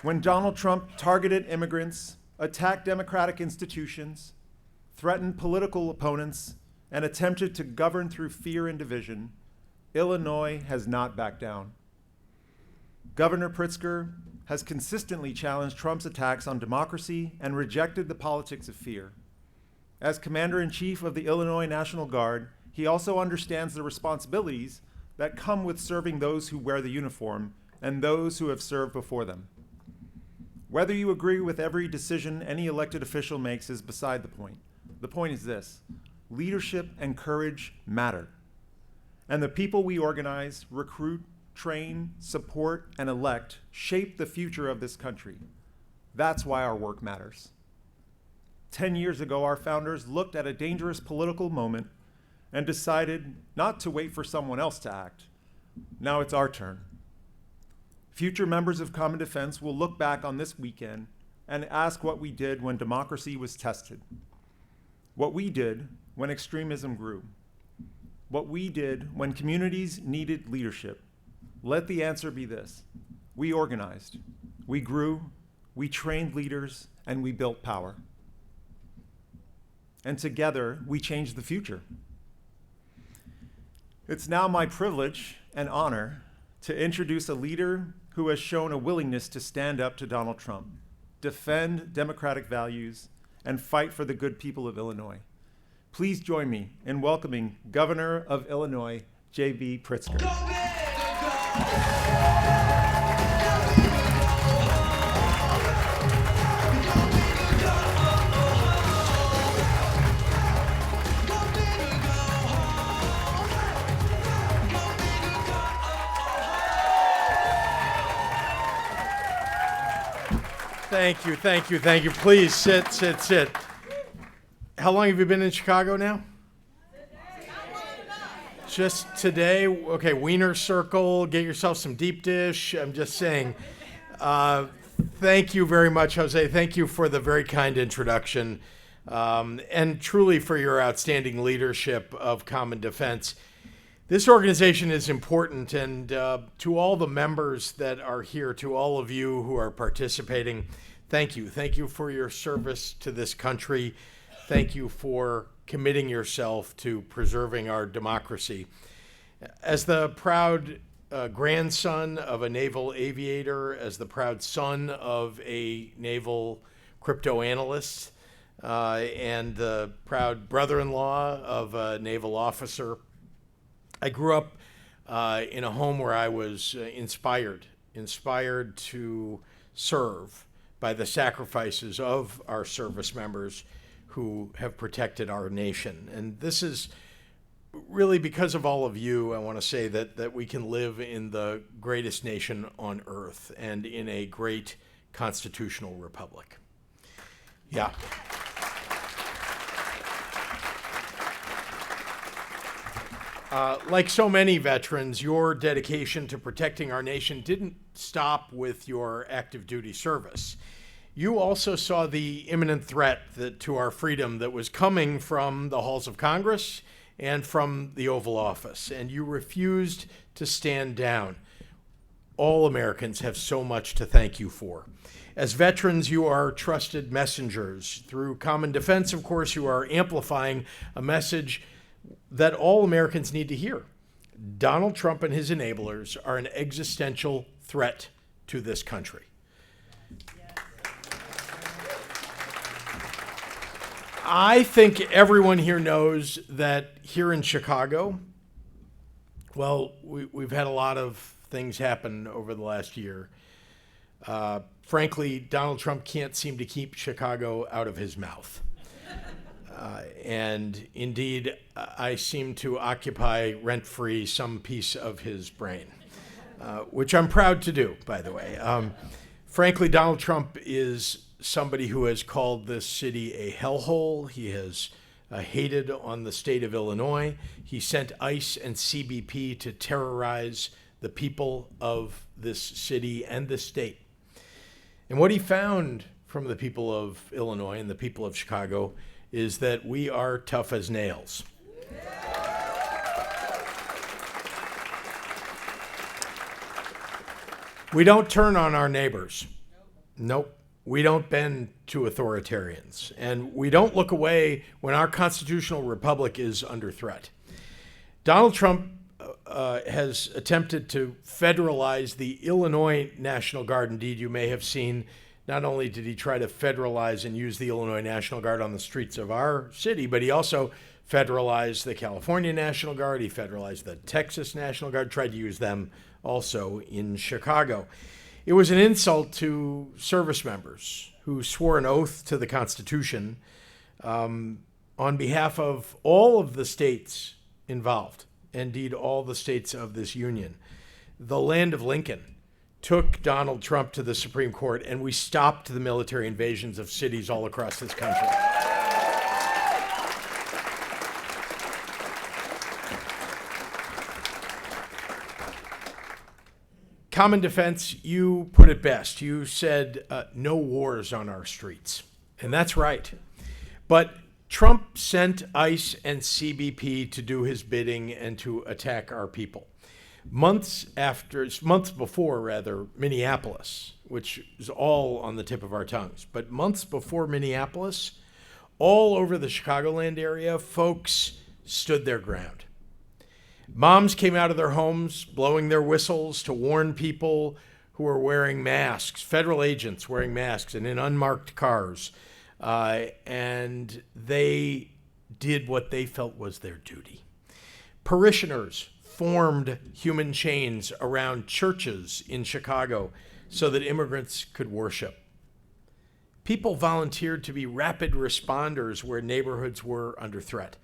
When Donald Trump targeted immigrants, attacked democratic institutions, threatened political opponents, and attempted to govern through fear and division, Illinois has not backed down. Governor Pritzker has consistently challenged Trump's attacks on democracy and rejected the politics of fear. As Commander-in-Chief of the Illinois National Guard, he also understands the responsibilities that come with serving those who wear the uniform and those who have served before them. Whether you agree with every decision any elected official makes is beside the point. The point is this: leadership and courage matter. And the people we organize, recruit, train, support, and elect shape the future of this country. That's why our work matters. 10 years ago, our founders looked at a dangerous political moment and decided not to wait for someone else to act. Now it's our turn. Future members of Common Defense will look back on this weekend and ask what we did when democracy was tested, what we did when extremism grew, what we did when communities needed leadership. Let the answer be this: we organized, we grew, we trained leaders, and we built power. And together, we changed the future. It's now my privilege and honor to introduce a leader who has shown a willingness to stand up to Donald Trump, defend democratic values, and fight for the good people of Illinois. Please join me in welcoming Governor of Illinois, J.B. Pritzker. Thank you. Please sit. How long have you been in Chicago now? Just today? Okay, Wiener Circle, get yourself some deep dish. I'm just saying. Thank you very much, Jose. Thank you for the very kind introduction, and truly for your outstanding leadership of Common Defense. This organization is important, and to all the members that are here, to all of you who are participating, thank you. Thank you for your service to this country. Thank you for committing yourself to preserving our democracy. As the proud grandson of a naval aviator, as the proud son of a naval crypto analyst, and the proud brother-in-law of a naval officer, I grew up in a home where I was inspired to serve by the sacrifices of our service members who have protected our nation. And this is really because of all of you. I want to say that we can live in the greatest nation on earth and in a great constitutional republic. Yeah. Like so many veterans, your dedication to protecting our nation didn't stop with your active duty service. You also saw the imminent threat to our freedom that was coming from the halls of Congress and from the Oval Office, and you refused to stand down. All Americans have so much to thank you for. As veterans, you are trusted messengers. Through Common Defense, of course, you are amplifying a message that all Americans need to hear. Donald Trump and his enablers are an existential threat to this country. I think everyone here knows that here in Chicago, well, we've had a lot of things happen over the last year. Frankly, Donald Trump can't seem to keep Chicago out of his mouth. And indeed, I seem to occupy rent-free some piece of his brain, which I'm proud to do, by the way. Frankly, Donald Trump is somebody who has called this city a hellhole. He has hated on the state of Illinois. He sent ICE and CBP to terrorize the people of this city and this state. And what he found from the people of Illinois and the people of Chicago is that we are tough as nails. We don't turn on our neighbors. Nope. We don't bend to authoritarians, and we don't look away when our constitutional republic is under threat. Donald Trump has attempted to federalize the Illinois National Guard. Indeed, you may have seen, not only did he try to federalize and use the Illinois National Guard on the streets of our city, but he also federalized the California National Guard. He federalized the Texas National Guard, tried to use them also in Chicago. It was an insult to service members who swore an oath to the Constitution on behalf of all of the states involved, indeed all the states of this union. The land of Lincoln took Donald Trump to the Supreme Court, and we stopped the military invasions of cities all across this country. Common Defense, you put it best. You said no wars on our streets. And that's right. But Trump sent ICE and CBP to do his bidding and to attack our people. Months before, Minneapolis, which is all on the tip of our tongues, but months before Minneapolis, all over the Chicagoland area, folks stood their ground. Moms came out of their homes blowing their whistles to warn people who were wearing masks, federal agents wearing masks and in unmarked cars. And they did what they felt was their duty. Parishioners formed human chains around churches in Chicago so that immigrants could worship. People volunteered to be rapid responders where neighborhoods were under threat.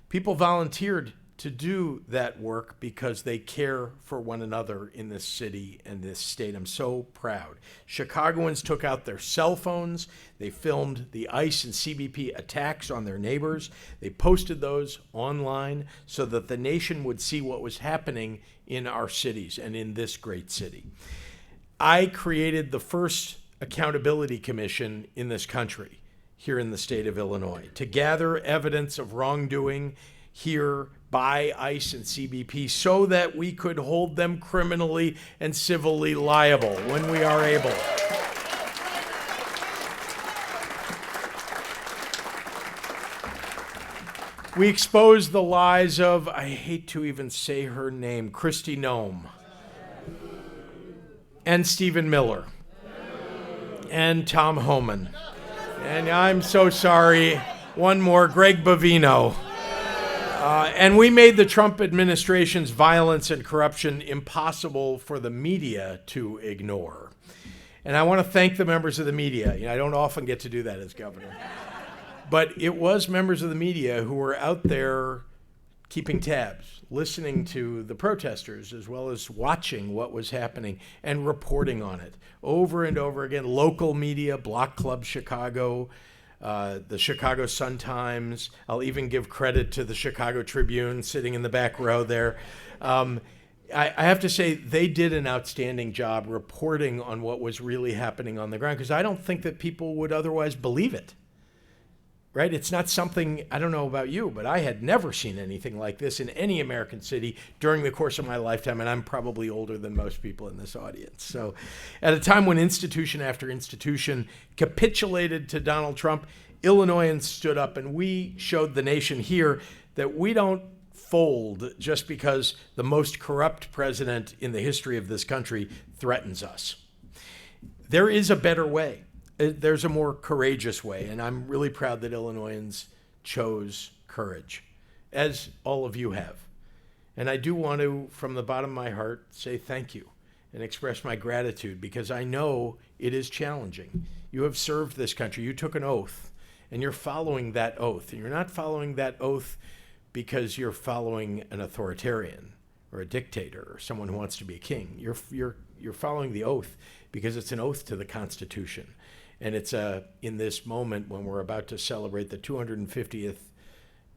People volunteered to do that work because they care for one another in this city and this state. I'm so proud. Chicagoans took out their cell phones. They filmed the ICE and CBP attacks on their neighbors. They posted those online so that the nation would see what was happening in our cities and in this great city. I created the first accountability commission in this country, here in the state of Illinois, to gather evidence of wrongdoing here by ICE and CBP so that we could hold them criminally and civilly liable when we are able. We exposed the lies of, I hate to even say her name, Kristi Noem, and Stephen Miller, and Tom Homan, and I'm so sorry, one more, Greg Bovino. And we made the Trump administration's violence and corruption impossible for the media to ignore. And I want to thank the members of the media. I don't often get to do that as governor. But it was members of the media who were out there keeping tabs, listening to the protesters, as well as watching what was happening and reporting on it over and over again. Local media, Block Club Chicago, the Chicago Sun-Times. I'll even give credit to the Chicago Tribune sitting in the back row there. I have to say they did an outstanding job reporting on what was really happening on the ground, because I don't think that people would otherwise believe it. Right? It's not something, I don't know about you, but I had never seen anything like this in any American city during the course of my lifetime, and I'm probably older than most people in this audience. So at a time when institution after institution capitulated to Donald Trump, Illinoisans stood up, and we showed the nation here that we don't fold just because the most corrupt president in the history of this country threatens us. There is a better way. There's a more courageous way, and I'm really proud that Illinoisans chose courage, as all of you have. And I do want to, from the bottom of my heart, say thank you and express my gratitude, because I know it is challenging. You have served this country. You took an oath, and you're following that oath. And you're not following that oath because you're following an authoritarian or a dictator or someone who wants to be a king. You're following the oath because it's an oath to the Constitution. And it's in this moment when we're about to celebrate the 250th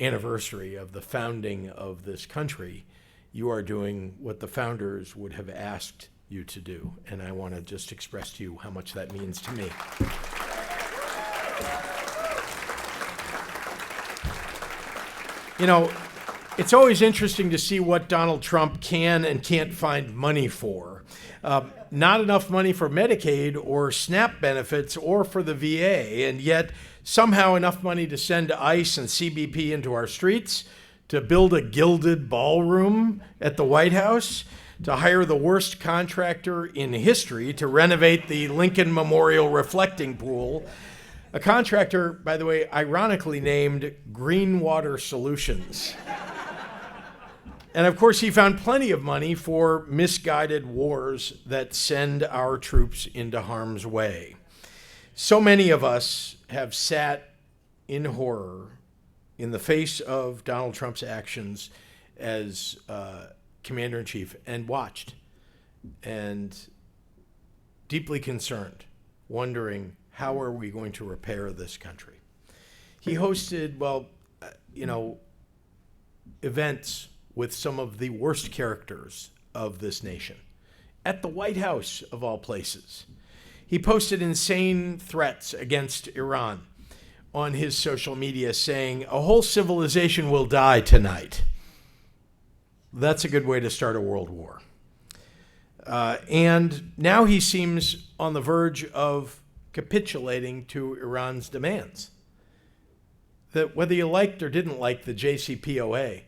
anniversary of the founding of this country, you are doing what the founders would have asked you to do. And I want to just express to you how much that means to me. You know, it's always interesting to see what Donald Trump can and can't find money for. Not enough money for Medicaid or SNAP benefits or for the VA, and yet somehow enough money to send ICE and CBP into our streets, to build a gilded ballroom at the White House, to hire the worst contractor in history to renovate the Lincoln Memorial reflecting pool. A contractor, by the way, ironically named Greenwater Solutions. And of course, he found plenty of money for misguided wars that send our troops into harm's way. So many of us have sat in horror in the face of Donald Trump's actions as commander-in-chief and watched and deeply concerned, wondering, how are we going to repair this country? He hosted, events with some of the worst characters of this nation at the White House, of all places. He posted insane threats against Iran on his social media, saying, a whole civilization will die tonight. That's a good way to start a world war. And now he seems on the verge of capitulating to Iran's demands. That whether you liked or didn't like the JCPOA,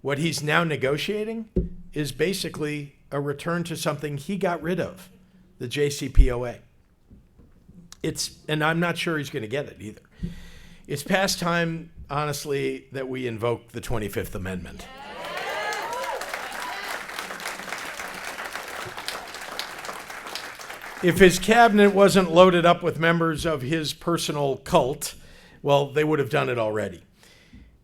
what he's now negotiating is basically a return to something he got rid of, the JCPOA. And I'm not sure he's going to get it either. It's past time, honestly, that we invoke the 25th Amendment. If his cabinet wasn't loaded up with members of his personal cult, well, they would have done it already.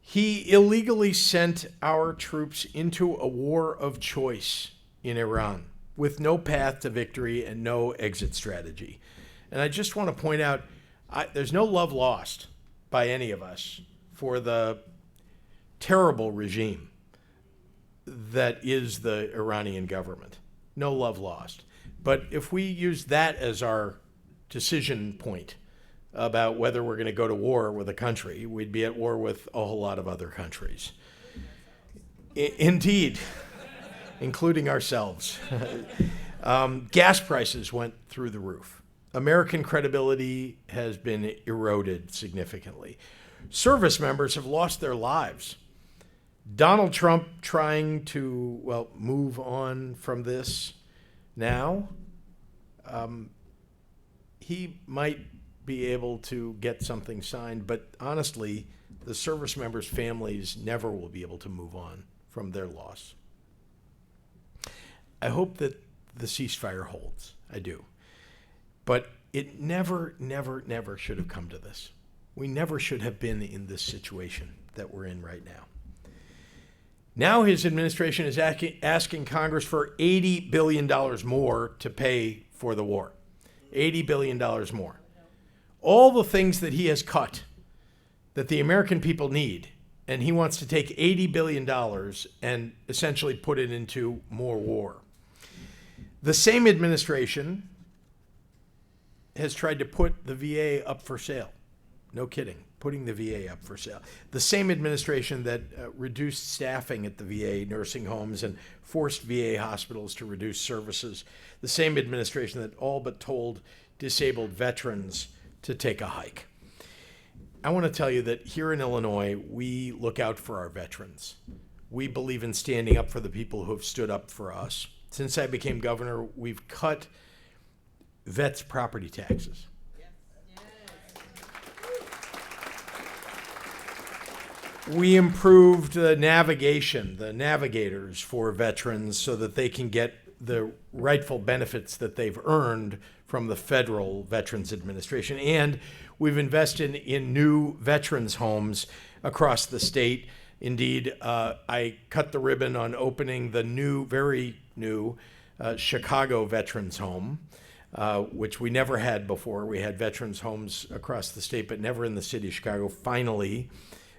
He illegally sent our troops into a war of choice in Iran with no path to victory and no exit strategy. And I just want to point out, there's no love lost by any of us for the terrible regime that is the Iranian government. No love lost. But if we use that as our decision point about whether we're going to go to war with a country, we'd be at war with a whole lot of other countries. Indeed, including ourselves. Gas prices went through the roof. American credibility has been eroded significantly. Service members have lost their lives. Donald Trump trying to, move on from this now, he might be able to get something signed, but honestly, the service members' families never will be able to move on from their loss. I hope that the ceasefire holds. I do. But it never should have come to this. We never should have been in this situation that we're in right now. Now his administration is asking Congress for $80 billion more to pay for the war. $80 billion more. All the things that he has cut that the American people need, and he wants to take $80 billion and essentially put it into more war. The same administration has tried to put the VA up for sale. No kidding, putting the VA up for sale. The same administration that reduced staffing at the VA nursing homes and forced VA hospitals to reduce services. The same administration that all but told disabled veterans to take a hike. I want to tell you that here in Illinois, we look out for our veterans. We believe in standing up for the people who have stood up for us. Since I became governor, we've cut vets' property taxes. We improved the navigation, the navigators for veterans so that they can get the rightful benefits that they've earned from the federal Veterans Administration. And we've invested in new veterans homes across the state. Indeed, I cut the ribbon on opening the new, very new Chicago Veterans Home, which we never had before. We had veterans homes across the state, but never in the city of Chicago. Finally,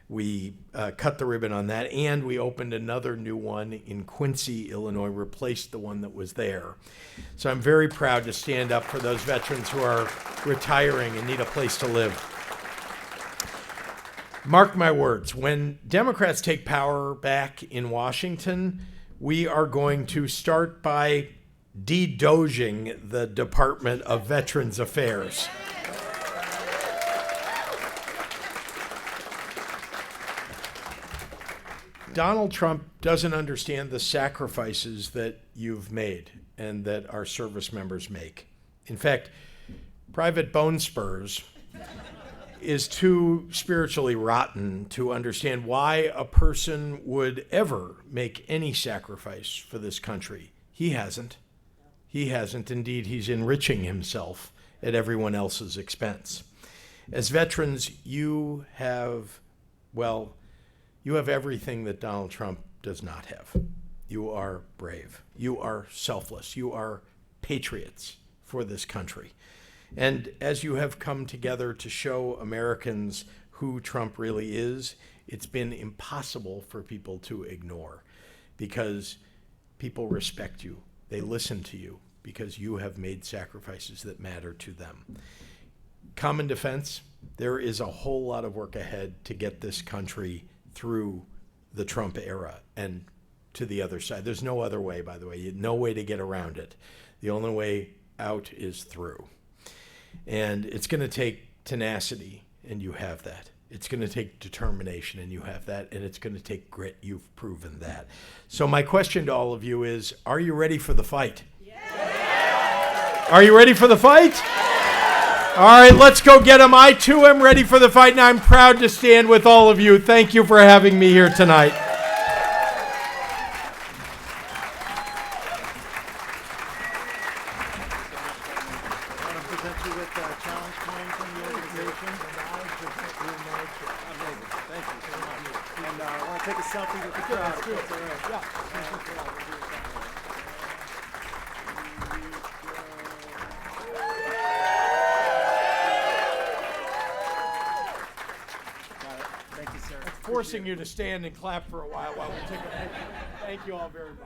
we cut the ribbon on that, and we opened another new one in Quincy, Illinois, replaced the one that was there. So I'm very proud to stand up for those veterans who are retiring and need a place to live. Mark my words, when Democrats take power back in Washington, we are going to start by de-doging the Department of Veterans Affairs. Donald Trump doesn't understand the sacrifices that you've made and that our service members make. In fact, Private Bone Spurs is too spiritually rotten to understand why a person would ever make any sacrifice for this country. He hasn't. He hasn't. Indeed, he's enriching himself at everyone else's expense. As veterans, you have everything that Donald Trump does not have. You are brave. You are selfless. You are patriots for this country. And as you have come together to show Americans who Trump really is, it's been impossible for people to ignore because people respect you. They listen to you because you have made sacrifices that matter to them. Common defense, there is a whole lot of work ahead to get this country through the Trump era and to the other side. There's no other way, by the way, no way to get around it. The only way out is through. And it's going to take tenacity, and you have that. It's going to take determination, and you have that. And it's going to take grit. You've proven that. So my question to all of you is, are you ready for the fight? Yeah. Are you ready for the fight? Yeah. All right, let's go get them. I, too, am ready for the fight, and I'm proud to stand with all of you. Thank you for having me here tonight. Take a selfie with the crowd. Thank you, sir. Forcing you to stand and clap for a while we take a picture. Thank you all very much.